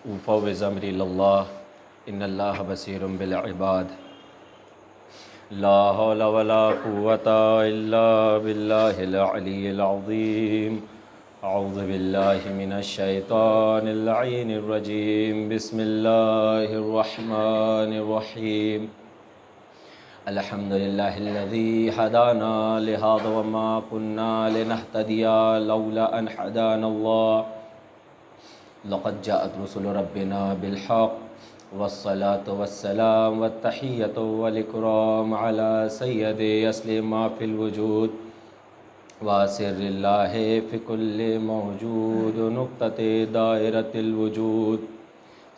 وفوض امری اللہ ان اللہ بصیر بالعباد لا حول ولا قوة الا باللہ العلی العظیم اعوذ باللہ من الشیطان اللعین الرجیم بسم اللہ الرحمن الرحیم الحمد للہ الذی ہدانا لہذا وما كنا لنہتدی لولا ان ہدانا اللہ لقد جاءت رسل ربنا بالحق والصلاة والسلام والتحیۃ والإکرام على سید اصل ما فی الوجود واسر اللہ فی کل موجود نقطۃ دائرۃ الوجود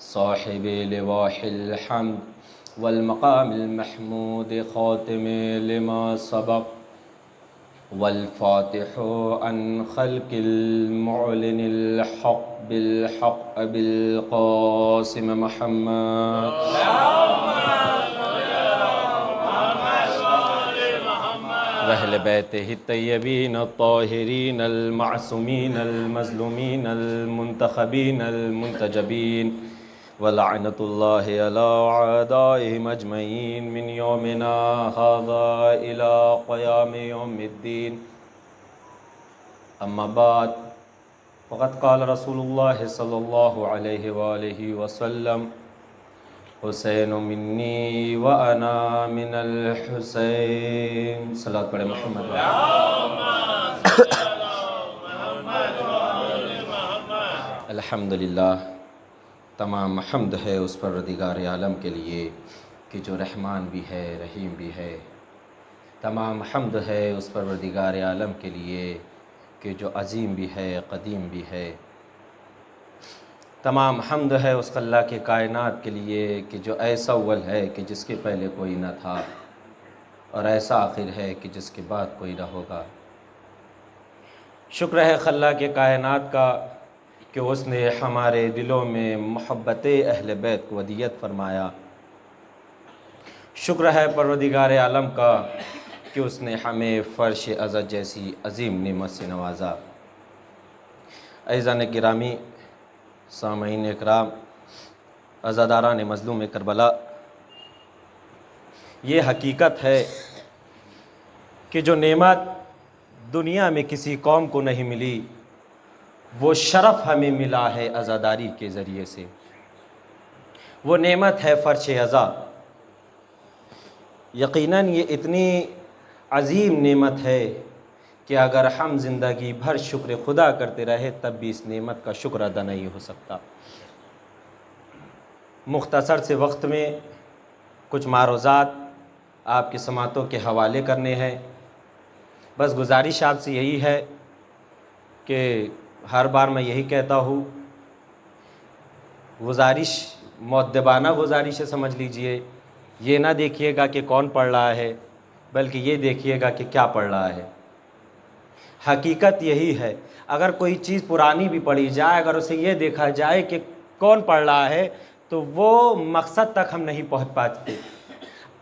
صاحب لواح الحمد والمقام المحمود خاتم لما سبق والفاتح عن خلق المعلن الحق بالحق بالقاسم محمد وأهل بيته الطيبين الطاهرين المعصومين المظلومين المنتخبين المنتجبين ولعنة الله على أعدائهم أجمعين من يومنا هذا إلى قيام يوم الدين أما بعد فقد قال رسول الله صلى الله عليه وآله وسلم حسین منی وأنا من الحسین صلاۃ پڑھے محمد الحمدللہ تمام حمد ہے اس پروردگار عالم کے لیے کہ جو رحمان بھی ہے رحیم بھی ہے. تمام حمد ہے اس پروردگار عالم کے لیے کہ جو عظیم بھی ہے قدیم بھی ہے. تمام حمد ہے اس اللہ کے کائنات کے لیے کہ جو ایسا اول ہے کہ جس کے پہلے کوئی نہ تھا اور ایسا آخر ہے کہ جس کے بعد کوئی نہ ہوگا. شکر ہے اللہ کے کائنات کا کہ اس نے ہمارے دلوں میں محبت اہل بیت کو ودیت فرمایا. شکر ہے پروردگار عالم کا کہ اس نے ہمیں فرش عزت جیسی عظیم نعمت سے نوازا. عزیزان گرامی، سامعین اکرام، عزاداران مظلوم کربلا، یہ حقیقت ہے کہ جو نعمت دنیا میں کسی قوم کو نہیں ملی وہ شرف ہمیں ملا ہے عزاداری کے ذریعے سے. وہ نعمت ہے فرش عزا. یقیناً یہ اتنی عظیم نعمت ہے کہ اگر ہم زندگی بھر شکر خدا کرتے رہے تب بھی اس نعمت کا شکر ادا نہیں ہو سکتا. مختصر سے وقت میں کچھ معروضات آپ کی سماعتوں کے حوالے کرنے ہیں. بس گزارش آپ سے یہی ہے کہ ہر بار میں یہی کہتا ہوں، گزارش مؤدبانہ گزارش ہے، سمجھ لیجئے. یہ نہ دیکھیے گا کہ کون پڑھ رہا ہے بلکہ یہ دیکھیے گا کہ کیا پڑھ رہا ہے. حقیقت یہی ہے، اگر کوئی چیز پرانی بھی پڑھی جائے، اگر اسے یہ دیکھا جائے کہ کون پڑھ رہا ہے تو وہ مقصد تک ہم نہیں پہنچ پاتے.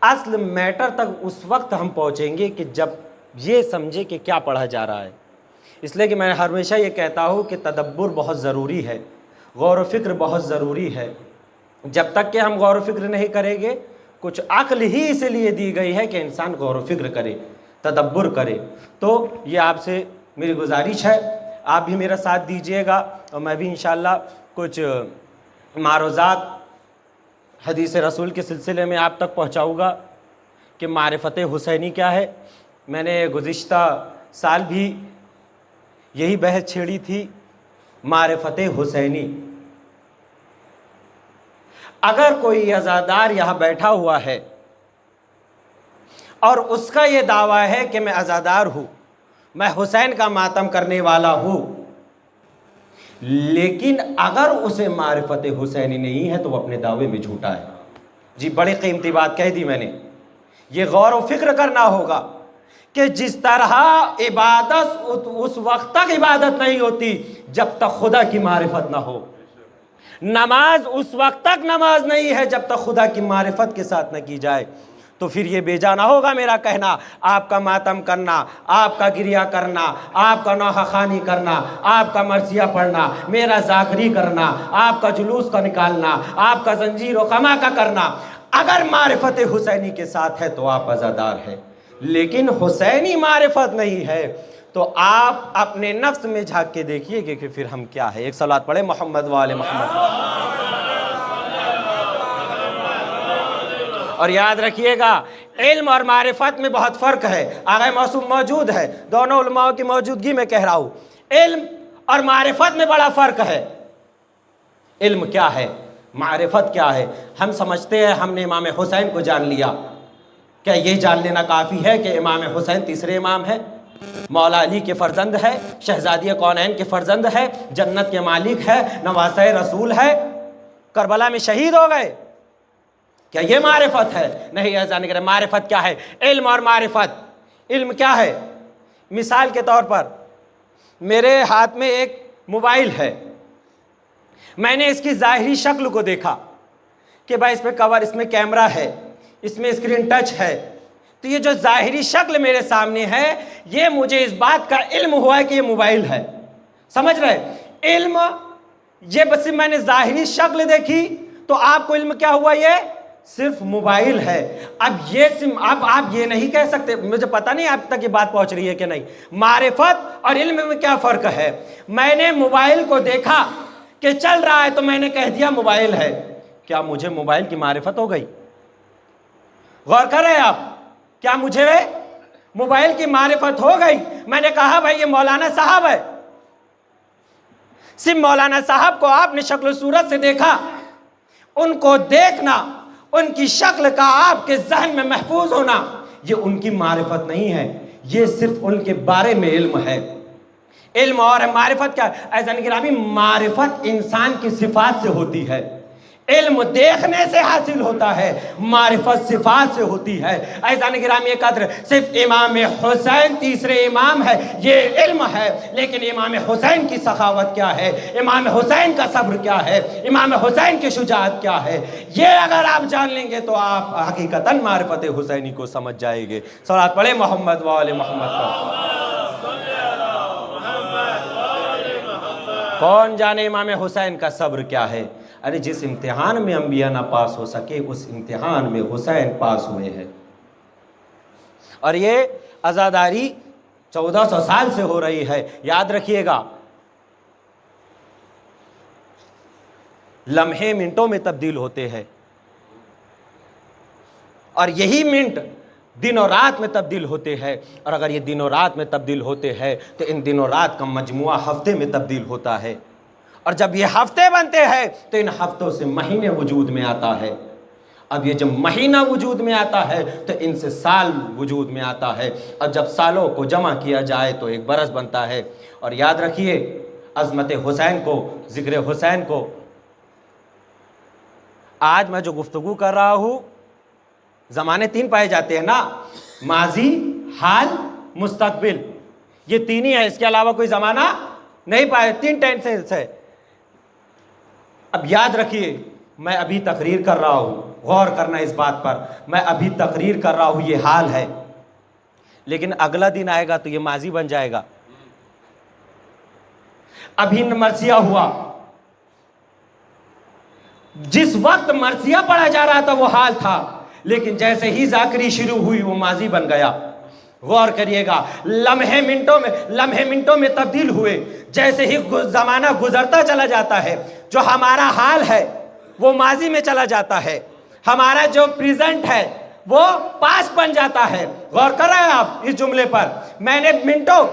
اصل میٹر تک اس وقت ہم پہنچیں گے کہ جب یہ سمجھے کہ کیا پڑھا جا رہا ہے. اس لیے کہ میں ہمیشہ یہ کہتا ہوں کہ تدبر بہت ضروری ہے، غور و فکر بہت ضروری ہے. جب تک کہ ہم غور و فکر نہیں کریں گے، کچھ عقل ہی اس لیے دی گئی ہے کہ انسان غور و فکر کرے، تدبر کرے. تو یہ آپ سے میری گزارش ہے، آپ بھی میرا ساتھ دیجئے گا اور میں بھی انشاءاللہ کچھ معروضات حدیث رسول کے سلسلے میں آپ تک پہنچاؤں گا کہ معرفت حسینی کیا ہے. میں نے گزشتہ سال بھی یہی بحث چھیڑی تھی، معرفت حسینی. اگر کوئی عزادار یہاں بیٹھا ہوا ہے اور اس کا یہ دعویٰ ہے کہ میں عزادار ہوں، میں حسین کا ماتم کرنے والا ہوں، لیکن اگر اسے معرفت حسینی نہیں ہے تو وہ اپنے دعوے میں جھوٹا ہے. جی بڑی قیمتی بات کہہ دی میں نے. یہ غور و فکر کرنا ہوگا کہ جس طرح عبادت اس وقت تک عبادت نہیں ہوتی جب تک خدا کی معرفت نہ ہو، نماز اس وقت تک نماز نہیں ہے جب تک خدا کی معرفت کے ساتھ نہ کی جائے. تو پھر یہ بیجا نہ ہوگا میرا کہنا، آپ کا ماتم کرنا، آپ کا گریہ کرنا، آپ کا نوحہ خوانی کرنا، آپ کا مرثیہ پڑھنا، میرا ذاکری کرنا، آپ کا جلوس کا نکالنا، آپ کا زنجیر و خما کا کرنا۔ اگر معرفت حسینی کے ساتھ ہے تو آپ عزادار ہیں، لیکن حسینی معرفت نہیں ہے تو آپ اپنے نفس میں جھانک کے دیکھیے کہ پھر ہم کیا ہے۔ ایک صلوات پڑھے محمد و آل محمد۔ اور یاد رکھیے گا، علم اور معرفت میں بہت فرق ہے۔ آغا معصوم موجود ہے، دونوں علماء کی موجودگی میں کہہ رہا ہوں، علم اور معرفت میں بڑا فرق ہے۔ علم کیا ہے، معرفت کیا ہے؟ ہم سمجھتے ہیں ہم نے امام حسین کو جان لیا، کیا یہ جان لینا کافی ہے کہ امام حسین تیسرے امام ہے، مولا علی کے فرزند ہے، شہزادی کونین کے فرزند ہے، جنت کے مالک ہے، نواسۂ رسول ہے، کربلا میں شہید ہو گئے؟ کیا یہ معرفت ہے؟ نہیں، ایسا نہیں کرے۔ معرفت کیا ہے؟ علم اور معرفت۔ علم کیا ہے؟ مثال کے طور پر میرے ہاتھ میں ایک موبائل ہے، میں نے اس کی ظاہری شکل کو دیکھا کہ بھائی اس پہ کور، اس میں کیمرہ ہے، اس میں اسکرین ٹچ ہے، تو یہ جو ظاہری شکل میرے سامنے ہے، یہ مجھے اس بات کا علم ہوا ہے کہ یہ موبائل ہے۔ سمجھ رہے؟ علم یہ بس میں نے ظاہری شکل دیکھی تو آپ کو علم کیا ہوا؟ یہ صرف موبائل ہے۔ اب آپ یہ نہیں کہہ سکتے، مجھے پتہ نہیں آپ تک یہ بات پہنچ رہی ہے کہ نہیں، معرفت اور علم میں کیا فرق ہے۔ میں نے موبائل کو دیکھا کہ چل رہا ہے تو میں نے کہہ دیا موبائل ہے، کیا مجھے موبائل کی معرفت ہو گئی؟ غور کر رہے ہیں آپ؟ کیا مجھے موبائل کی معرفت ہو گئی؟ میں نے کہا بھائی یہ مولانا صاحب ہے، صرف مولانا صاحب کو آپ نے شکل و صورت سے دیکھا، ان کو دیکھنا، ان کی شکل کا آپ کے ذہن میں محفوظ ہونا، یہ ان کی معرفت نہیں ہے، یہ صرف ان کے بارے میں علم ہے۔ علم اور معرفت کیا ہے؟ عزیزان گرامی، معرفت انسان کی صفات سے ہوتی ہے، علم دیکھنے سے حاصل ہوتا ہے، معرفت صفات سے ہوتی ہے۔ عزیزان گرامی قدر، صرف امام حسین تیسرے امام ہے یہ علم ہے، لیکن امام حسین کی سخاوت کیا ہے، امام حسین کا صبر کیا ہے، امام حسین کی شجاعت کیا ہے، یہ اگر آپ جان لیں گے تو آپ حقیقتاً معرفت حسینی کو سمجھ جائیں گے۔ صلوات پڑھیں محمد و آل محمد پر۔ کون جانے امام حسین کا صبر کیا ہے؟ ارے جس امتحان میں انبیاء نہ پاس ہو سکے، اس امتحان میں حسین پاس ہوئے ہیں۔ اور یہ عزاداری 1400 سال سے ہو رہی ہے۔ یاد رکھیے گا، لمحے منٹوں میں تبدیل ہوتے ہیں، اور یہی منٹ دن و رات میں تبدیل ہوتے ہیں، اور اگر یہ دن و رات میں تبدیل ہوتے ہیں تو ان دن و رات کا مجموعہ ہفتے میں تبدیل ہوتا ہے، اور جب یہ ہفتے بنتے ہیں تو ان ہفتوں سے مہینے وجود میں آتا ہے۔ اب یہ جب مہینہ وجود میں آتا ہے تو ان سے سال وجود میں آتا ہے، اور جب سالوں کو جمع کیا جائے تو ایک برس بنتا ہے۔ اور یاد رکھیے عظمت حسین کو، ذکر حسین کو، آج میں جو گفتگو کر رہا ہوں، زمانے 3 پائے جاتے ہیں نا، ماضی، حال، مستقبل، یہ 3 ہی ہے، اس کے علاوہ کوئی زمانہ نہیں پائے، 3 ٹینسز ہے۔ اب یاد رکھیے، میں ابھی تقریر کر رہا ہوں، غور کرنا اس بات پر، میں ابھی تقریر کر رہا ہوں، یہ حال ہے، لیکن اگلا دن آئے گا تو یہ ماضی بن جائے گا۔ ابھی مرثیہ ہوا، جس وقت مرثیہ پڑھا جا رہا تھا وہ حال تھا، لیکن جیسے ہی ذاکری شروع ہوئی وہ ماضی بن گیا۔ غور کریے گا، لمحے منٹوں میں تبدیل ہوئے، جیسے ہی زمانہ گزرتا چلا جاتا ہے، جو ہمارا حال ہے وہ ماضی میں چلا جاتا ہے، ہمارا جو پریزنٹ ہے وہ پاسٹ بن جاتا ہے۔ غور کر رہے ہیں آپ اس جملے پر؟ میں نے منٹوں،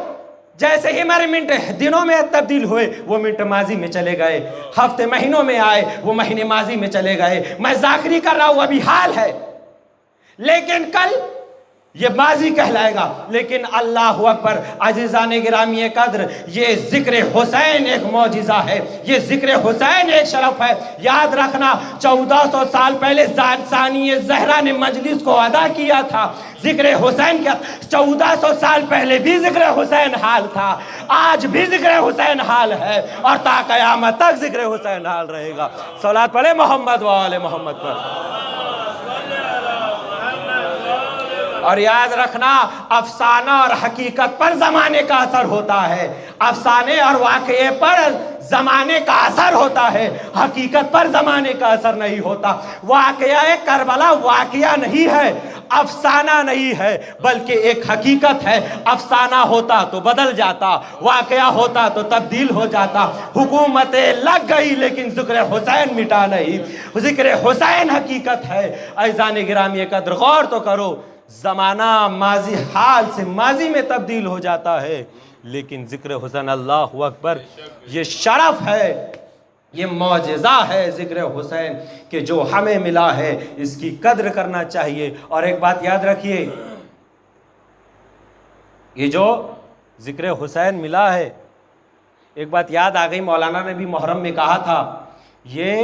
جیسے ہی ہمارے منٹ دنوں میں تبدیل ہوئے وہ منٹ ماضی میں چلے گئے، ہفتے مہینوں میں آئے وہ مہینے ماضی میں چلے گئے۔ میں ذاکری کر رہا ہوں، ابھی حال ہے، لیکن کل یہ ماضی کہلائے گا۔ لیکن اللہ اکبر، عزیزان گرامی قدر، یہ ذکر حسین ایک معجزہ ہے، یہ ذکر حسین ایک شرف ہے۔ یاد رکھنا، 1400 سال پہلے ثانی زہرا نے مجلس کو ادا کیا تھا، ذکر حسین کیا، 1400 سال پہلے بھی ذکر حسین حال تھا، آج بھی ذکر حسین حال ہے، اور تا قیامت تک ذکر حسین حال رہے گا۔ صلوات پڑھے محمد و آل محمد پر۔ اور یاد رکھنا افسانہ اور حقیقت پر زمانے کا اثر ہوتا ہے، افسانے اور واقعے پر زمانے کا اثر ہوتا ہے، حقیقت پر زمانے کا اثر نہیں ہوتا۔ واقعہ کربلا واقعہ نہیں ہے، افسانہ نہیں ہے، بلکہ ایک حقیقت ہے۔ افسانہ ہوتا تو بدل جاتا، واقعہ ہوتا تو تبدیل ہو جاتا۔ حکومتیں لگ گئی لیکن ذکر حسین مٹا نہیں، ذکر حسین حقیقت ہے۔ عزیزان گرامی قدر غور تو کرو، زمانہ ماضی حال سے ماضی میں تبدیل ہو جاتا ہے، لیکن ذکر حسین، اللہ اکبر، یہ شرف ہے، یہ معجزہ ہے ذکر حسین کہ جو ہمیں ملا ہے، اس کی قدر کرنا چاہیے۔ اور ایک بات یاد رکھیے، یہ جو ذکر حسین ملا ہے، ایک بات یاد آ گئی، مولانا نے بھی محرم میں کہا تھا، یہ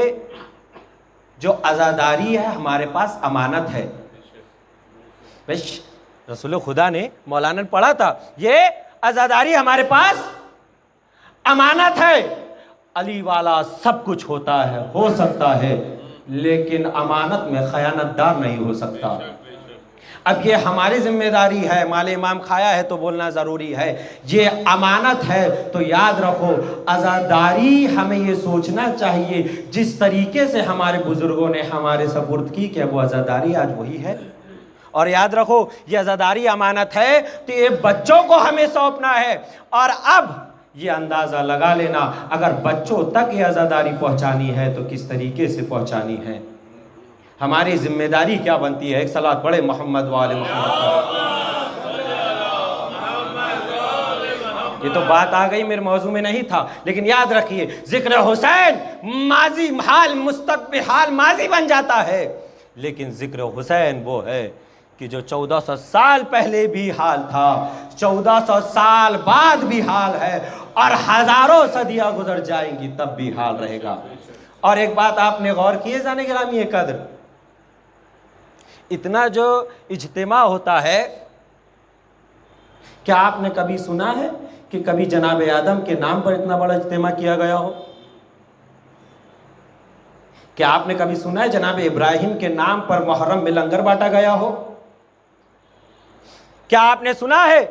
جو عزاداری ہے ہمارے پاس امانت ہے۔ رسول خدا نے، مولانا نے پڑھا تھا، یہ عزاداری ہمارے پاس امانت ہے۔ علی والا سب کچھ ہوتا ہے، ہو سکتا ہے، لیکن امانت میں خیانت دار نہیں ہو سکتا۔ اب یہ ہماری ذمہ داری ہے، مال امام کھایا ہے تو بولنا ضروری ہے، یہ امانت ہے۔ تو یاد رکھو، عزاداری ہمیں یہ سوچنا چاہیے جس طریقے سے ہمارے بزرگوں نے ہمارے سپرد کی، کہ وہ عزاداری آج وہی ہے۔ اور یاد رکھو، یہ عزاداری امانت ہے تو یہ بچوں کو ہمیں سونپنا ہے۔ اور اب یہ اندازہ لگا لینا، اگر بچوں تک یہ عزاداری پہنچانی ہے تو کس طریقے سے پہنچانی ہے۔ ہماری ذمہ داری کیا بنتی ہے؟ ایک صلوات پڑھے محمد وآل محمد۔ یہ تو بات آ گئی، میرے موضوع میں نہیں تھا، لیکن یاد رکھیے، ذکر حسین ماضی حال، مستقبل حال ماضی بن جاتا ہے، لیکن ذکر حسین وہ ہے کہ جو 1400 سال پہلے بھی حال تھا، 1400 سال بعد بھی حال ہے، اور ہزاروں صدیاں گزر جائیں گی تب بھی حال رہے گا۔ اور ایک بات آپ نے غور کی ہے عزیزان گرامی قدر، اتنا جو اجتماع ہوتا ہے، کیا آپ نے کبھی سنا ہے کہ کبھی جناب آدم کے نام پر اتنا بڑا اجتماع کیا گیا ہو؟ کیا آپ نے کبھی سنا ہے جناب ابراہیم کے نام پر محرم میں لنگر بانٹا گیا ہو؟ کیا آپ نے سنا ہے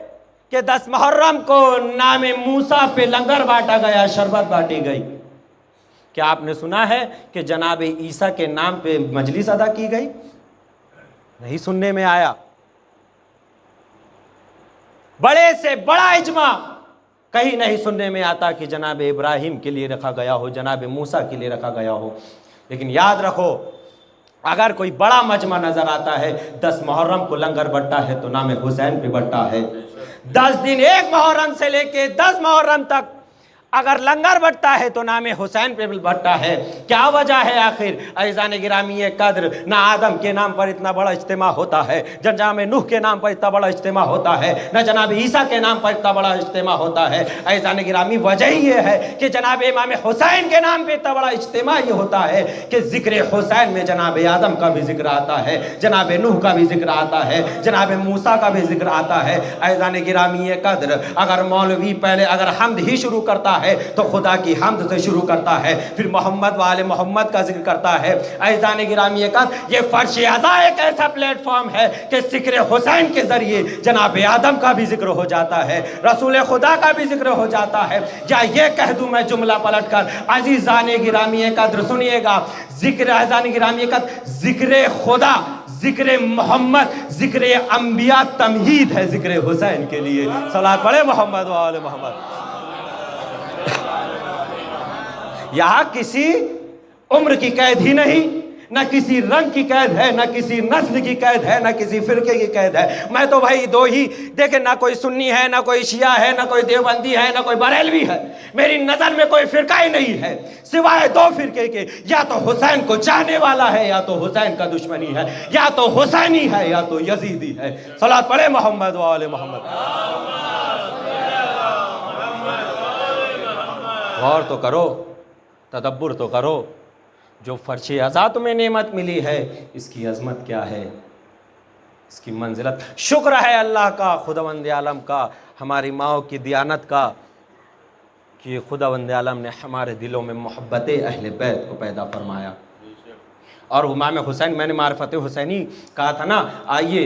کہ 10 محرم کو نام موسیٰ پہ لنگر بانٹا گیا، شربت بانٹی گئی؟ کیا آپ نے سنا ہے کہ جناب عیسیٰ کے نام پہ مجلس ادا کی گئی؟ نہیں سننے میں آیا۔ بڑے سے بڑا اجماع کہیں نہیں سننے میں آتا کہ جناب ابراہیم کے لیے رکھا گیا ہو، جناب موسیٰ کے لیے رکھا گیا ہو۔ لیکن یاد رکھو، اگر کوئی بڑا مجمع نظر آتا ہے، 10 محرم کو لنگر بٹا ہے تو نام حسین پہ بٹا ہے۔ 10 دن، 1 محرم سے لے کے 10 محرم تک اگر لنگر بٹتا ہے تو نام حسین پہ بٹتا ہے۔ کیا وجہ ہے آخر؟ عزیزان گرامی قدر، نہ آدم کے نام پر اتنا بڑا اجتماع ہوتا ہے، جناب نوح کے نام پر اتنا بڑا اجتماع ہوتا ہے، نہ جناب عیسیٰ کے نام پر اتنا بڑا اجتماع ہوتا ہے۔ عزیزان گرامی وجہ یہ ہے کہ جناب امام حسین کے نام پہ اتنا بڑا اجتماع یہ ہوتا ہے کہ ذکر حسین میں جناب آدم کا بھی ذکر آتا ہے، جناب نوح کا بھی ذکر آتا ہے، جناب موسیٰ کا بھی ذکر آتا ہے۔ عزیزان گرامی قدر، اگر مولوی پہلے اگر حمد ہی شروع کرتا ہے تو خدا کی حمد سے شروع کرتا ہے، پھر محمد وآل محمد کا ذکر کرتا ہے۔ عزیزان گرامی قدر، یہ فرش عزا ایک ایسا پلیٹ فارم ہے کہ ذکر حسین کے ذریعے جناب آدم کا بھی ذکر ہو جاتا ہے، رسول خدا کا بھی ذکر ہو جاتا ہے۔ یا یہ کہہ دوں میں جملہ پلٹ کر، عزیزان گرامی قدر سنیے گا، ذکر عزیزان گرامی قدر، ذکر خدا، ذکر محمد، ذکر انبیاء تمہید ہے ذکر حسین کے لیے۔ صلوات پڑھے محمد وآل محمد۔ یہاں کسی عمر کی قید ہی نہیں، نہ کسی رنگ کی قید ہے، نہ کسی نسل کی قید ہے، نہ کسی فرقے کی قید ہے۔ میں تو بھائی دو ہی دیکھیں، نہ کوئی سنی ہے، نہ کوئی شیعہ ہے، نہ کوئی دیوبندی ہے، نہ کوئی بریلوی ہے۔ میری نظر میں کوئی فرقہ ہی نہیں ہے سوائے 2 فرقے کے، یا تو حسین کو چاہنے والا ہے یا تو حسین کا دشمنی ہے، یا تو حسینی ہے یا تو یزیدی ہے۔ صلوات پڑھے محمد وآل محمد۔ غور تو کرو، تدبر تو کرو، جو فرش عزا تمہیں نعمت ملی ہے، اس کی عظمت کیا ہے، اس کی منزلت۔ شکر ہے اللہ کا، خداوند عالم کا، ہماری ماؤں کی دیانت کا، کہ خداوند عالم نے ہمارے دلوں میں محبت اہل بیت کو پیدا فرمایا۔ اور امام حسین، میں نے معرفت حسینی کہا تھا نا، آئیے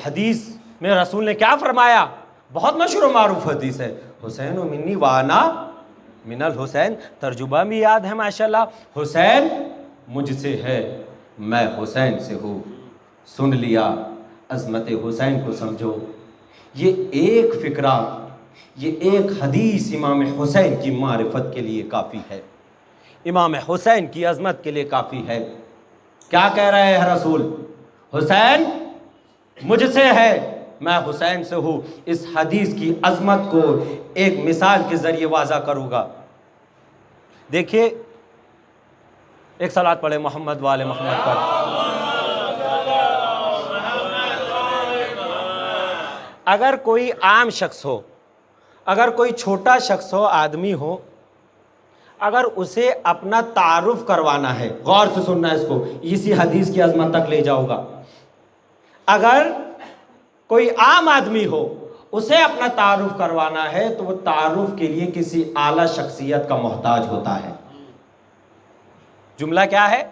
حدیث میں رسول نے کیا فرمایا، بہت مشہور و معروف حدیث ہے، حسین منی وانا من الحسین، ترجمہ بھی یاد ہے ماشاءاللہ، حسین مجھ سے ہے، میں حسین سے ہوں، سن لیا، عظمت حسین کو سمجھو۔ یہ ایک فکرہ، یہ ایک حدیث امام حسین کی معرفت کے لیے کافی ہے، امام حسین کی عظمت کے لیے کافی ہے۔ کیا کہہ رہے ہیں رسول؟ حسین مجھ سے ہے، میں حسین سے ہوں۔ اس حدیث کی عظمت کو ایک مثال کے ذریعے واضح کروں گا۔ دیکھیے، ایک صلوات پڑھے محمد وآل محمد پر۔ اگر کوئی عام شخص ہو، اگر کوئی چھوٹا شخص ہو، آدمی ہو، اگر اسے اپنا تعارف کروانا ہے، غور سے سننا ہے اس کو، اسی حدیث کی عظمت تک لے جاؤ گا، اگر کوئی عام آدمی ہو اسے اپنا تعارف کروانا ہے تو وہ تعارف کے لیے کسی اعلیٰ شخصیت کا محتاج ہوتا ہے۔ جملہ کیا ہے؟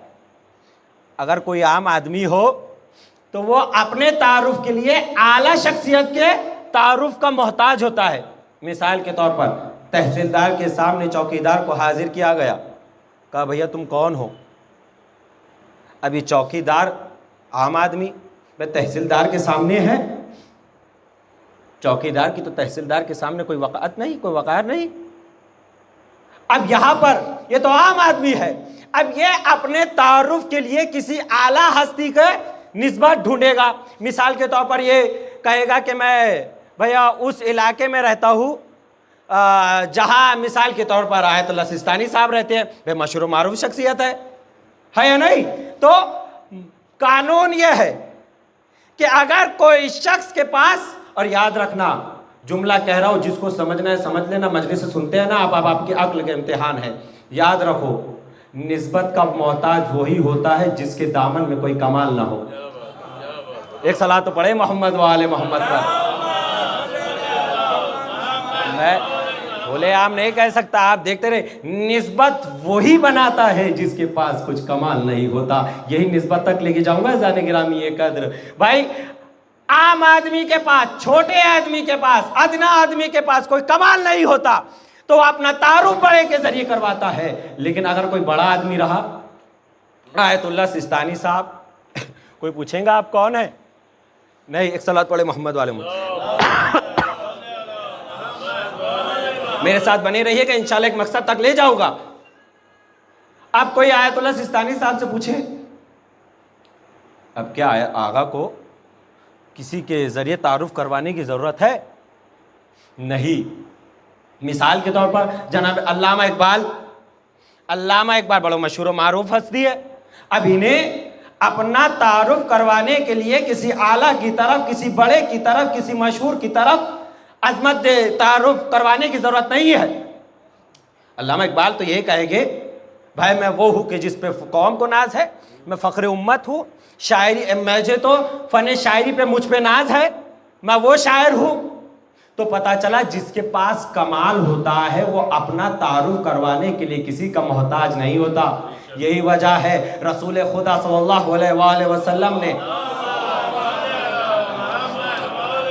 اگر کوئی عام آدمی ہو تو وہ اپنے تعارف کے لیے اعلیٰ شخصیت کے تعارف کا محتاج ہوتا ہے۔ مثال کے طور پر تحصیلدار کے سامنے چوکیدار کو حاضر کیا گیا، کہا بھیا تم کون ہو؟ ابھی چوکیدار عام آدمی تحصیلدار کے سامنے ہے، چوکیدار کی تو تحصیلدار کے سامنے کوئی وقعت نہیں، کوئی وقار نہیں۔ اب یہاں پر یہ تو عام آدمی ہے، اب یہ اپنے تعارف کے لیے کسی اعلیٰ ہستی کے نسبت ڈھونڈے گا۔ مثال کے طور پر یہ کہے گا کہ میں بھیا اس علاقے میں رہتا ہوں جہاں مثال کے طور پر آیت اللہ سستانی صاحب رہتے ہیں، بھئی مشہور و معروف شخصیت ہے یا نہیں؟ تو قانون یہ ہے کہ اگر کوئی شخص کے پاس، اور یاد رکھنا جملہ کہہ رہا ہوں، جس کو سمجھنا ہے سمجھ لینا، مجلس سے سنتے ہیں نا آپ کی عقل کے امتحان ہے، یاد رکھو نسبت کا محتاج وہی ہوتا ہے جس کے دامن میں کوئی کمال نہ ہو۔ ایک صلاۃ تو پڑھے محمد وآل محمد پر۔ میں بولے عام نہیں کہہ سکتا، آپ دیکھتے رہے، نسبت وہی بناتا ہے جس کے پاس کچھ کمال نہیں ہوتا۔ یہی نسبت تک لے کے جاؤں گا عزیزان گرامی یہ قدر۔ بھائی عام آدمی کے پاس، چھوٹے آدمی کے پاس، ادنا آدمی کے پاس کوئی کمال نہیں ہوتا تو وہ اپنا تعارف بڑے کے ذریعے کرواتا ہے، لیکن اگر کوئی بڑا آدمی رہا، آیت اللہ سستانی صاحب، کوئی پوچھیں گا آپ کون ہیں؟ نہیں، ایک صلوات پڑھے محمد والے میرے ساتھ بنے رہیے گا، انشاءاللہ ایک مقصد تک لے جاؤں گا۔ آپ کوئی آیت اللہ سستانی صاحب سے پوچھیں، اب کیا آغا کو کسی کے ذریعے تعارف کروانے کی ضرورت ہے؟ نہیں۔ مثال کے طور پر جناب علامہ اقبال بڑا مشہور و معروف ہستی ہے، اب انہیں اپنا تعارف کروانے کے لیے کسی اعلیٰ کی طرف، کسی بڑے کی طرف، کسی مشہور کی طرف عظمت تعارف کروانے کی ضرورت نہیں ہے۔ علامہ اقبال تو یہ کہیں گے، بھائی میں وہ ہوں کہ جس پہ قوم کو ناز ہے، میں فخر امت ہوں، شاعری مجھے تو فن شاعری پہ مجھ پہ ناز ہے، میں وہ شاعر ہوں۔ تو پتہ چلا جس کے پاس کمال ہوتا ہے وہ اپنا تعارف کروانے کے لیے کسی کا محتاج نہیں ہوتا۔ یہی وجہ ہے رسول خدا صلی اللہ علیہ وآلہ وسلم نے،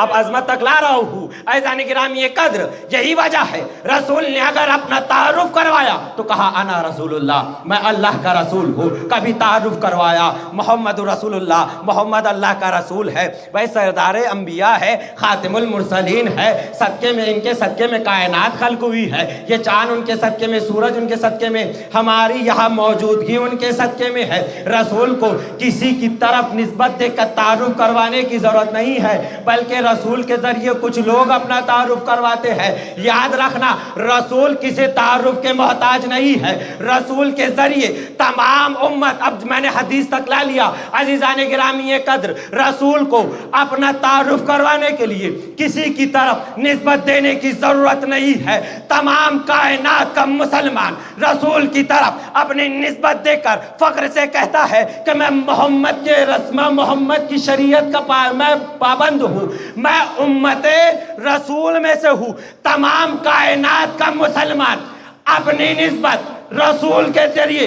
اب عظمت تک لا رہا ہوں عزیزان گرامی قدر، یہی وجہ ہے رسول نے اگر اپنا تعارف کروایا تو کہا انا رسول اللہ، میں اللہ کا رسول ہوں۔ کبھی تعارف کروایا محمد رسول اللہ، محمد اللہ کا رسول ہے، بھائی سردار انبیاء ہے، خاتم المرسلین ہے، صدقے میں ان کے صدقے میں کائنات خلق ہوئی ہے، یہ چاند ان کے صدقے میں، سورج ان کے صدقے میں، ہماری یہاں موجودگی ان کے صدقے میں ہے۔ رسول کو کسی کی طرف نسبت دے کر تعارف کروانے کی ضرورت نہیں ہے، بلکہ رسول کے ذریعے کچھ لوگ اپنا تعارف کرواتے ہیں۔ یاد رکھنا رسول کسی تعارف کے محتاج نہیں ہے، رسول کے ذریعے تمام امت، اب میں نے حدیث تک لا لیا عزیزان گرامی قدر، رسول کو اپنا تعارف کروانے کے لیے کسی کی طرف نسبت دینے کی ضرورت نہیں ہے۔ تمام کائنات کا مسلمان رسول کی طرف اپنی نسبت دے کر فخر سے کہتا ہے کہ میں محمد کے رسم، محمد کی شریعت کا میں پابند ہوں، میں امت رسول میں سے ہوں۔ تمام کائنات کا مسلمان اپنی نسبت رسول کے ذریعے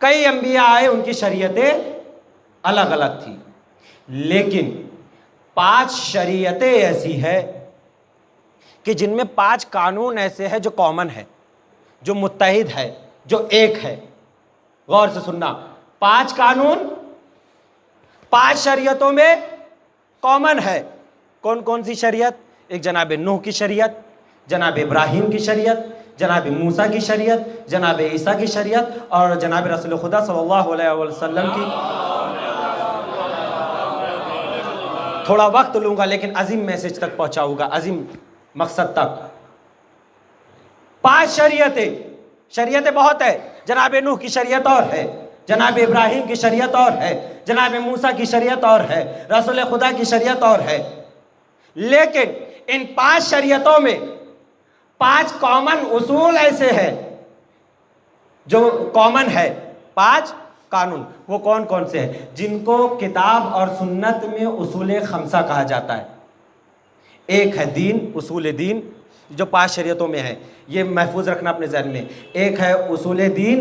کئی انبیاء آئے، ان کی شریعتیں الگ الگ تھی، لیکن 5 شریعتیں ایسی ہے کہ جن میں 5 قانون ایسے ہیں جو کامن ہے، جو متحد ہے، جو ایک ہے۔ غور سے سننا، 5 قانون 5 شریعتوں میں کامن ہے۔ کون کون سی شریعت؟ ایک جناب نوح کی شریعت، جناب ابراہیم کی شریعت، جناب موسیٰ کی شریعت، جناب عیسیٰ کی شریعت، اور جناب رسول خدا صلی اللہ علیہ وسلم کی۔ تھوڑا وقت لوں گا لیکن عظیم میسج تک پہنچاؤں گا، عظیم مقصد تک۔ 5 شریعتیں بہت ہے۔ جناب نوح کی شریعت اور ہے، جناب ابراہیم کی شریعت اور ہے، جناب موسیٰ کی شریعت اور ہے، رسول خدا کی شریعت اور ہے، لیکن ان 5 شریعتوں میں 5 کامن اصول ایسے ہیں جو کامن ہے۔ 5 قانون وہ کون کون سے ہیں؟ جن کو کتاب اور سنت میں اصول 5 کہا جاتا ہے۔ ایک ہے دین، اصول دین جو 5 شریعتوں میں ہے، یہ محفوظ رکھنا اپنے ذہن میں۔ ایک ہے اصول دین،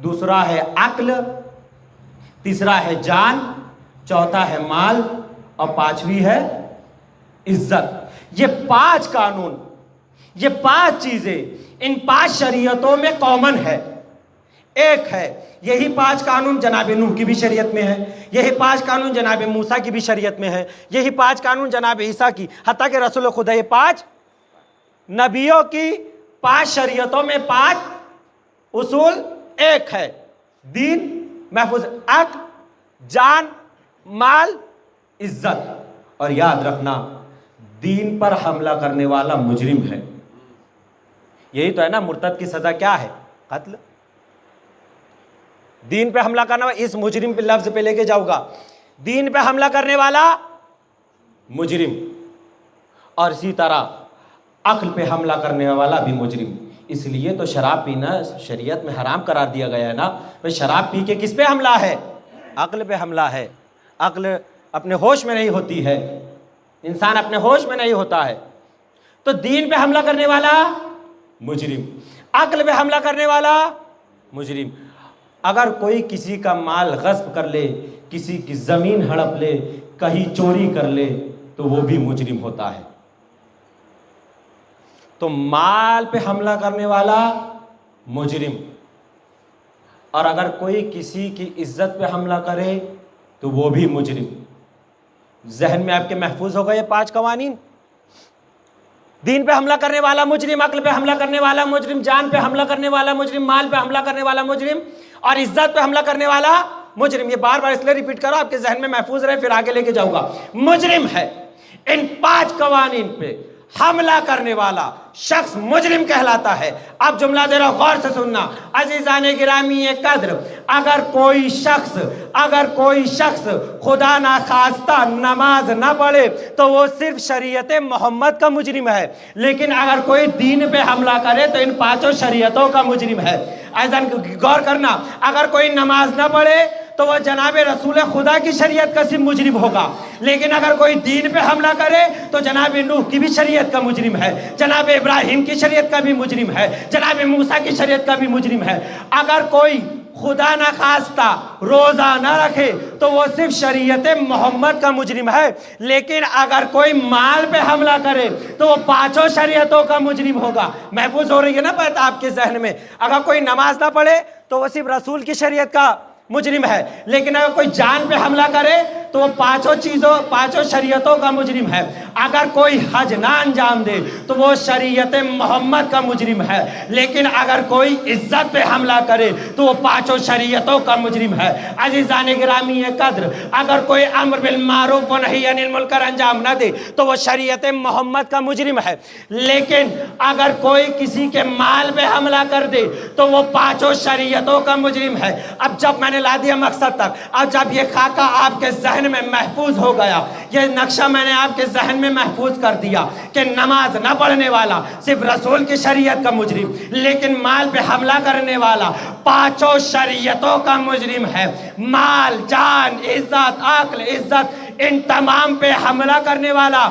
دوسرا ہے عقل، تیسرا ہے جان، چوتھا ہے مال، اور 5ویں ہے عزت۔ یہ 5 قانون، یہ 5 چیزیں ان 5 شریعتوں میں کامن ہے، ایک ہے۔ یہی 5 قانون جناب نوح کی بھی شریعت میں ہے، یہی 5 قانون جناب موسیٰ کی بھی شریعت میں ہے، یہی 5 قانون جناب عیسیٰ کی، حتیٰ کہ رسول خدا، یہ 5 نبیوں کی 5 شریعتوں میں 5 اصول ایک ہے۔ دین محفوظ، عقل، جان، مال، عزت۔ اور یاد رکھنا، دین پر حملہ کرنے والا مجرم ہے۔ یہی تو ہے نا، مرتد کی سزا کیا ہے؟ قتل۔ دین پہ حملہ کرنا، اس مجرم پہ لفظ پہ لے کے جاؤ گا، دین پہ حملہ کرنے والا مجرم، اور اسی طرح عقل پہ حملہ کرنے والا بھی مجرم۔ اس لیے تو شراب پینا شریعت میں حرام قرار دیا گیا ہے نا۔ بھئی شراب پی کے کس پہ حملہ ہے؟ عقل پہ حملہ ہے۔ عقل اپنے ہوش میں نہیں ہوتی ہے، انسان اپنے ہوش میں نہیں ہوتا ہے۔ تو دین پہ حملہ کرنے والا مجرم، عقل پہ حملہ کرنے والا مجرم۔ اگر کوئی کسی کا مال غصب کر لے، کسی کی زمین ہڑپ لے، کہیں چوری کر لے، تو وہ بھی مجرم ہوتا ہے۔ تو مال پہ حملہ کرنے والا مجرم، اور اگر کوئی کسی کی عزت پہ حملہ کرے تو وہ بھی مجرم۔ ذہن میں آپ کے محفوظ ہوگا یہ 5 قوانین۔ دین پہ حملہ کرنے والا مجرم، عقل پہ حملہ کرنے والا مجرم، جان پہ حملہ کرنے والا مجرم، مال پہ حملہ کرنے والا مجرم، اور عزت پہ حملہ کرنے والا مجرم۔ یہ بار بار اس لیے ریپیٹ کرو آپ کے ذہن میں محفوظ رہے، پھر آگے لے کے جاؤں گا۔ مجرم ہے، ان 5 قوانین پہ حملہ کرنے والا شخص مجرم کہلاتا ہے۔ اب جملہ دے رہا ہوں، غور سے سننا عزیزان گرامی قدر۔ اگر کوئی شخص خدا ناخواستہ نماز نہ پڑھے تو وہ صرف شریعت محمد کا مجرم ہے، لیکن اگر کوئی دین پہ حملہ کرے تو ان 5 شریعتوں کا مجرم ہے۔ عزیزان غور کرنا، اگر کوئی نماز نہ پڑھے تو وہ جناب رسول خدا کی شریعت کا صرف مجرم ہوگا، لیکن اگر کوئی دین پہ حملہ کرے تو جناب نوح کی بھی شریعت کا مجرم ہے، جناب ابراہیم کی شریعت کا بھی مجرم ہے، جناب موسیٰ کی شریعت کا بھی مجرم ہے۔ اگر کوئی خدا نخواستہ روزہ نہ رکھے تو وہ صرف شریعت محمد کا مجرم ہے، لیکن اگر کوئی مال پہ حملہ کرے تو وہ 5 شریعتوں کا مجرم ہوگا۔ محفوظ ہو رہی ہے نا بات آپ کے ذہن میں؟ اگر کوئی نماز نہ پڑھے تو وہ صرف رسول کی شریعت کا مجرم ہے، لیکن اگر کوئی جان پہ حملہ کرے تو وہ 5 شریعتوں کا مجرم ہے۔ اگر کوئی حج نہ انجام دے تو وہ شریعت محمد کا مجرم ہے، لیکن اگر کوئی عزت پہ حملہ کرے تو وہ 5 شریعتوں کا مجرم ہے۔ عزیزان گرامی قدر، اگر کوئی امر بالمعروف و نہی عن المنکر انجام نہ دے تو وہ شریعت محمد کا مجرم ہے، لیکن اگر کوئی کسی کے مال پہ حملہ کر دے تو وہ 5 شریعتوں کا مجرم ہے۔ اب جب میں نے لا دیا مقصد تک، اب جب یہ خاکہ آپ کے ذہن میں محفوظ ہو گیا، یہ نقشہ میں نے آپ کے ذہن میں محفوظ کر دیا کہ نماز نہ پڑھنے والا صرف رسول کی شریعت کا مجرم، لیکن مال پہ حملہ کرنے والا 5 شریعتوں کا مجرم ہے۔ مال، جان، عزت، عقل، عزت، ان تمام پہ حملہ کرنے والا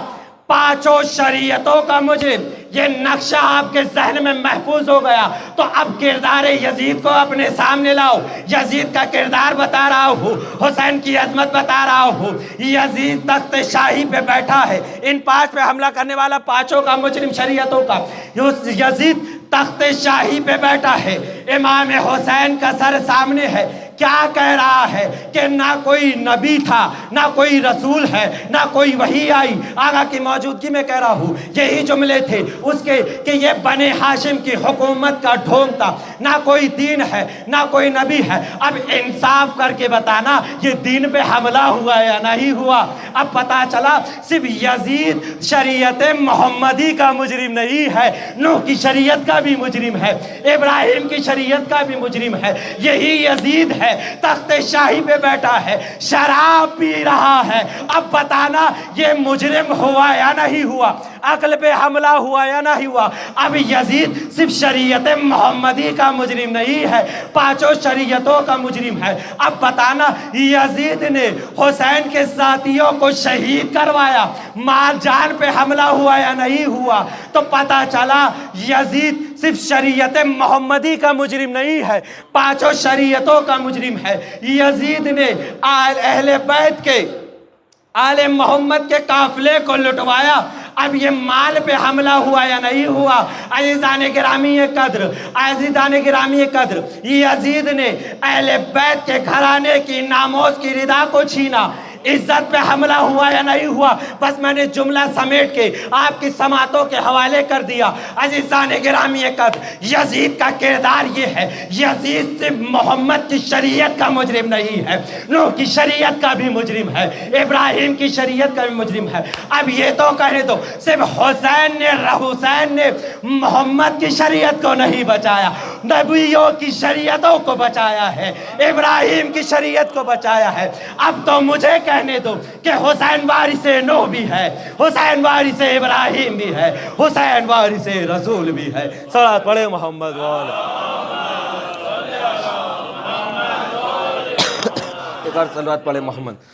5 شریعتوں کا مجرم۔ یہ نقشہ آپ کے ذہن میں محفوظ ہو گیا تو اب کردار یزید کو اپنے سامنے لاؤ. یزید کا کردار بتا رہا ہوں, حسین کی عظمت بتا رہا ہوں. یزید تخت شاہی پہ بیٹھا ہے, ان 5 پہ حملہ کرنے والا 5 کا مجرم شریعتوں کا. یزید تخت شاہی پہ بیٹھا ہے, امام حسین کا سر سامنے ہے. کیا کہہ رہا ہے کہ نہ کوئی نبی تھا, نہ کوئی رسول ہے, نہ کوئی وحی آئی. آقا کی موجودگی میں کہہ رہا ہوں, یہی جملے تھے اس کے کہ یہ بنی ہاشم کی حکومت کا ڈھونگ تھا. نہ کوئی دین ہے, نہ کوئی نبی ہے. اب انصاف کر کے بتانا یہ دین پہ حملہ ہوا یا نہیں ہوا. اب پتا چلا صرف یزید شریعت محمدی کا مجرم نہیں ہے, نوح کی شریعت کا بھی مجرم ہے, ابراہیم کی شریعت کا بھی مجرم ہے. یہی یزید ہے, تخت شاہی پہ بیٹھا ہے, شراب پی رہا ہے. اب بتانا یہ مجرم ہوا یا نہیں ہوا, عقل پہ حملہ ہوا یا نہیں ہوا. اب یزید صرف شریعت محمدی کا مجرم نہیں ہے, 5 شریعتوں کا مجرم ہے. اب بتانا یزید نے حسین کے ساتھیوں کو شہید کروایا, مال جان پہ حملہ ہوا یا نہیں ہوا. تو پتا چلا یزید صرف شریعت محمدی کا مجرم نہیں ہے, 5 شریعتوں کا مجرم ہے. یزید نے اہل بیت کے, آل محمد کے قافلے کو لٹوایا. اب یہ مال پہ حملہ ہوا یا نہیں ہوا. عزیزان گرامی قدر, عزیزان گرامی قدر, یزید نے اہل بیت کے گھرانے کی ناموس کی ردا کو چھینا. عزت پہ حملہ ہوا یا نہیں ہوا, بس میں نے جملہ سمیٹ کے آپ کی سماعتوں کے حوالے کر دیا. عزیزان گرامی قدر, یزید کا کردار یہ ہے, یزید صرف محمد کی شریعت کا مجرم نہیں ہے, نوح کی شریعت کا بھی مجرم ہے, ابراہیم کی شریعت کا بھی مجرم ہے. اب یہ تو کہنے دو صرف حسین نے محمد کی شریعت کو نہیں بچایا, نبیوں کی شریعتوں کو بچایا ہے, ابراہیم کی شریعت کو بچایا ہے. اب تو مجھے کہنے دو کہ حسین وارث نوح بھی ہے, حسین وارث ابراہیم بھی ہے, حسین وارث رسول بھی ہے. صلوات پڑھے محمد والا. ایک اور صلوات پڑھے محمد.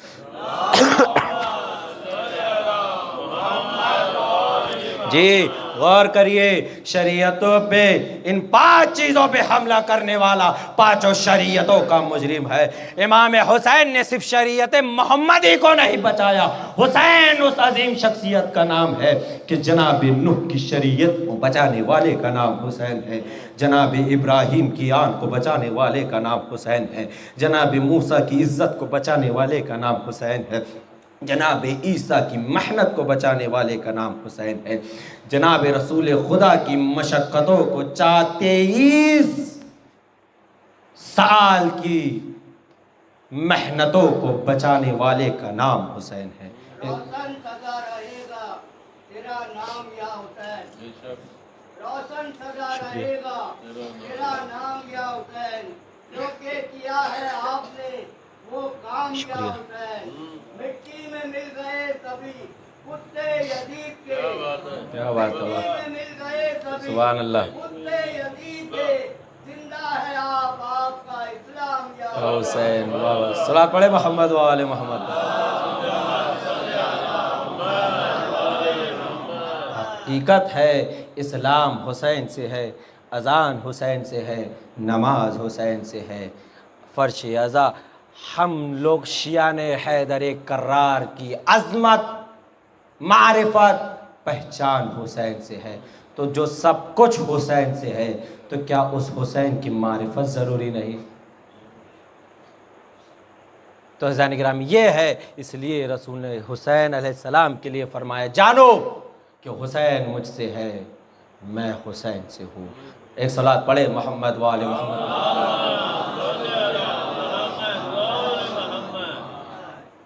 جی غور کریے, شریعتوں پہ, ان 5 چیزوں پہ حملہ کرنے والا 5 شریعتوں کا مجرم ہے. امام حسین نے صرف شریعت محمدی کو نہیں بچایا. حسین اس عظیم شخصیت کا نام ہے کہ جناب نوح کی شریعت کو بچانے والے کا نام حسین ہے, جناب ابراہیم کی آن کو بچانے والے کا نام حسین ہے, جناب موسیٰ کی عزت کو بچانے والے کا نام حسین ہے, جناب عیسیٰ کی محنت کو بچانے والے کا نام حسین ہے, جناب رسول خدا کی مشقتوں کو 23 سال کی محنتوں کو بچانے والے کا نام حسین ہے. روشن سدا رہے گا تیرا نام یا حسین, روشن سدا رہے گا تیرا نام یا حسین, جو کہ کیا ہے آپ نے وہ کام یا حسین. مٹی میں مل گئے سبھی کتے یزید کے, کیا بات ہے, مٹی میں مل گئے سبھی سبحان اللہ. کتے یزید کے, زندہ ہے آپ کا اسلام یا حسین. صلوات پڑھے محمد وآل محمد. حقیقت ہے اسلام حسین سے ہے, اذان حسین سے ہے, نماز حسین سے ہے, فرش ازا. ہم لوگ شیعہ نے حیدر کرار کی عظمت, معرفت, پہچان حسین سے ہے. تو جو سب کچھ حسین سے ہے تو کیا اس حسین کی معرفت ضروری نہیں؟ تو عزیزان گرامی یہ ہے, اس لیے رسول نے حسین علیہ السلام کے لیے فرمایا جانو کہ حسین مجھ سے ہے, میں حسین سے ہوں. ایک صلوات پڑھے محمد وآل محمد.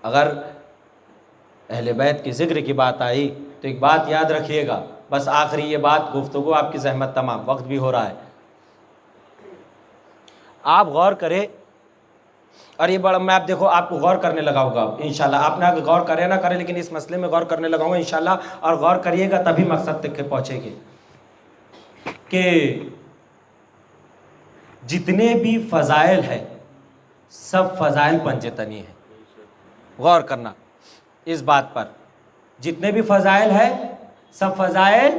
اگر اہل بیت کی ذکر کی بات آئی تو ایک بات یاد رکھیے گا, بس آخری یہ بات, گفتگو آپ کی زحمت تمام, وقت بھی ہو رہا ہے. آپ غور کریں, اور یہ بڑا, میں آپ دیکھو آپ کو غور کرنے لگاؤں گا انشاءاللہ. آپ نے غور کرے نہ کرے لیکن اس مسئلے میں غور کرنے لگاؤں گا انشاءاللہ, اور غور کریے گا تبھی مقصد تک پہنچے گے. کہ جتنے بھی فضائل ہیں سب فضائل پنجتنی ہیں. غور کرنا اس بات پر, جتنے بھی فضائل ہیں سب فضائل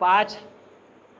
5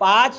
5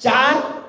4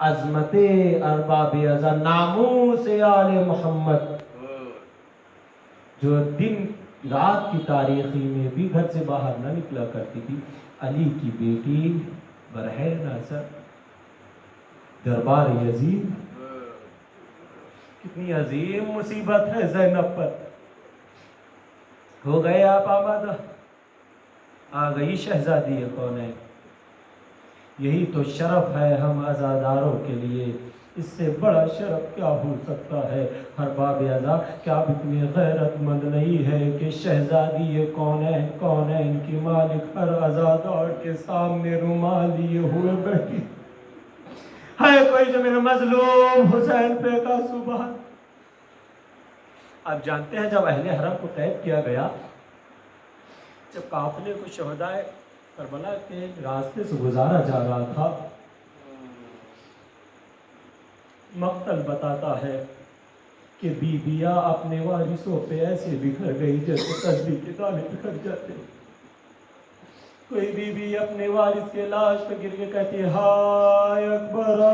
عظمت ارباب ازا، ناموس آل محمد، جو دن رات کی تاریخی میں بھی گھر سے باہر نہ نکلا کرتی تھی، علی کی بیٹی برہ ناصر دربار یزید، کتنی عظیم مصیبت ہے زینب پر. ہو گئے آپ آبادہ، آ گئی شہزادی کونین. یہی تو شرف ہے ہم عزاداروں کے لیے، اس سے بڑا شرف کیا ہو سکتا ہے. ہر باب ازا، کیا آپ اتنی غیرت مند نہیں ہے کہ شہزادی کونین کی مالک ہر عزادار کے سامنے رومال لیے ہوئے بیٹھی ہے؟ کوئی جو میرے مظلوم حسین پہ کا سبحان. آپ جانتے ہیں جب اہل حرم کو قید کیا گیا، جب قافلے کو شہدائے کربلا کے راستے سے گزارا جا رہا تھا، مقتل بتاتا ہے کہ بیویاں اپنے وارثوں پہ ایسے بکھر گئی جیسے تسبیح کے دانے بکھر جاتے. کوئی بیوی اپنے وارث کے لاش پہ گر کے کہتی ہے ہائے اکبرا،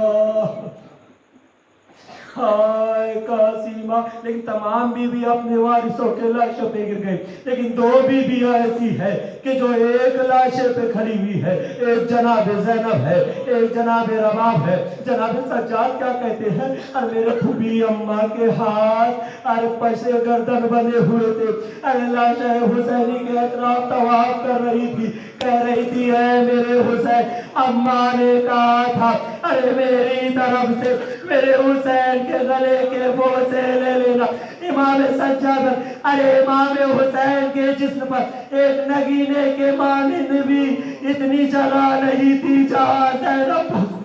ہائے قاسمہ. لیکن تمام بیوی اپنے وارثوں کے لاشوں پہ گر گئی، لیکن دو بیویاں ایسی ہے کہ جو ایک لاشے پہ کھڑی ہوئی ہے. ایک جناب زینب ہے، ایک جناب رباب ہے. جناب سجاد کیا کہتے ہیں؟ اور میرے پھوپھی اماں کے ہاتھ اور پشے گردن بنے ہوئے تھے، اور لاشے حسینی کے اطراف طواف کر رہی تھی. کہہ رہی تھی اے میرے حسین، اماں نے کہا تھا ارے میری طرف سے میرے حسین کے گلے کے بوسے لے لینا. امام سجاد، ارے امام حسین کے جسم پر ایک نگینے کے مانند بھی اتنی جگہ نہیں تھی جہاں زینب.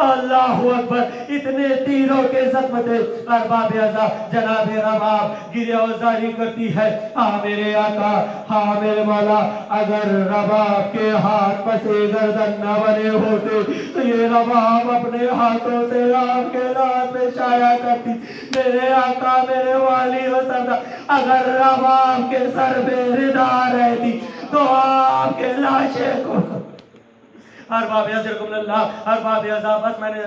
اللہ اکبر، اتنے تیروں کے زخم تھے. ارباب ازا جناب رباب گریہ وزاری کرتی ہے، ہاں میرے آقا، ہاں میرے مولا، اگر رباب کے ہاتھ پسے گردن نہ بنے ہوتے تو یہ رباب اپنے ہاتھوں سے آپ کے رات میں چایا کرتی. میرے آقا، میرے والی و سردار، اگر رباب کے سر پہ ردا رہتی تو آپ کے لاشے کو ارباب یزرکم اللہ. ارباب ازا، بس میں نے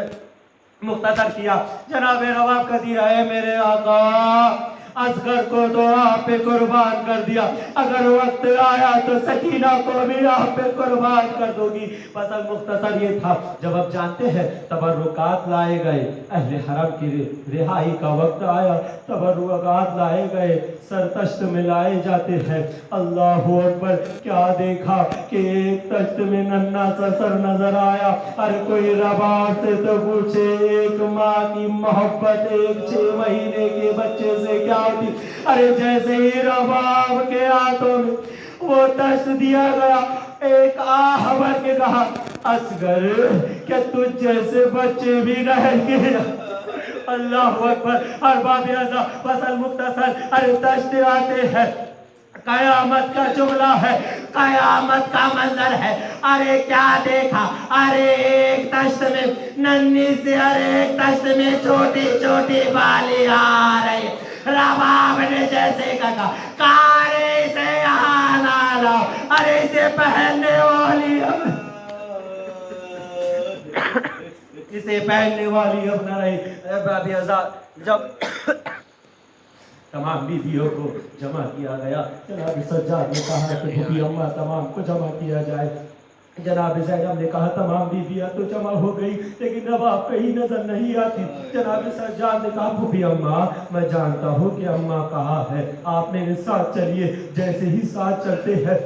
مختصر کیا. جناب رباب کا دیا ہے میرے آقا، اصغر کو تو آپ پہ قربان کر دیا، اگر وقت آیا تو سکینہ کو بھی آپ پہ قربان کر دو گی. بس مختصر یہ تھا. جب آپ جانتے ہیں تبرکات لائے گئے، اہل حرم کی رہائی کا وقت آیا، تبرکات لائے گئے، سر تشت میں لائے جاتے ہیں. اللہ اکبر، کیا دیکھا کہ ایک تشت میں ننھا سا سر نظر آیا. اور کوئی رباب سے تو پوچھے ایک ماں کی محبت ایک 6 مہینے کے بچے سے کیا ہوتی. ارے جیسے ہی رباب کے ہاتھوں میں وہ تشت دیا گیا، ایک آہ بھر کے کہا اصغر، کہ تجھ جیسے بچے بھی رہ گئے. اللہ اکبر. ارباب ازا، فصل مختصر، ارے تشت آتے ہیں، قیامت کا جملہ ہے، قیامت کا منظر ہے. ارے کیا دیکھا، ارے ایک تشت میں ننھی سے، ارے ایک تشت میں چھوٹی چھوٹی بالی آ رہی. رباب نے جیسے کہا کارے اسے یہاں نہ لاؤ، ارے اسے پہننے والی اسے پہننے والی اب نہ رہی. ارباب ازا، جب تمام بیویوں کو جمع کیا گیا، جناب سجاد نے کہا کہ پھوپھی اماں تمام کو جمع کیا جائے. جناب زینب نے کہا تمام بیویاں تو جمع ہو گئی، لیکن رباب کہیں نظر نہیں آتی. جناب سجاد نے کہا پھوپھی اماں، میں جانتا ہوں کہ اماں کہاں ہے، آپ میرے ساتھ چلیے. جیسے ہی ساتھ چلتے ہیں،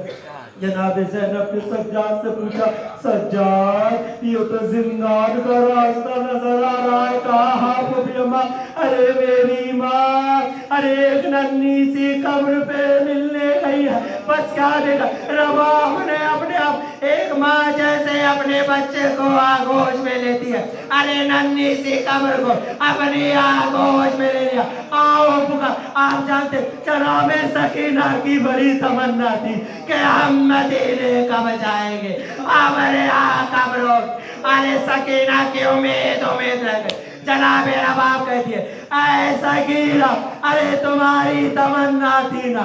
جناب زینب نے سجاد سے پوچھا سجاد، یہ تو زندان کا راستہ نظر آ رہا ہے. کہا ہاں پھوپھی اماں. ارے میری ماں، ارے ایک ننھی سی قبر پہ ملنے گئی ہے. بس کیا دیکھا، رباب نے اپنے آپ، ایک ماں جیسے اپنے بچے کو آغوش میں لیتی ہے، ارے ننھی سی قبر کو اپنی آغوش میں لے لیا. آؤ پکا. آپ جانتے جناب سکینہ کی بڑی تمنا تھی کہ ہم مدینے کب جائیں گے، ارے قبروں. ارے سکینہ کی امید رہ گئی. جناب رباب کہتی ہے اے سکینہ، ارے تمہاری تمنا تھی نا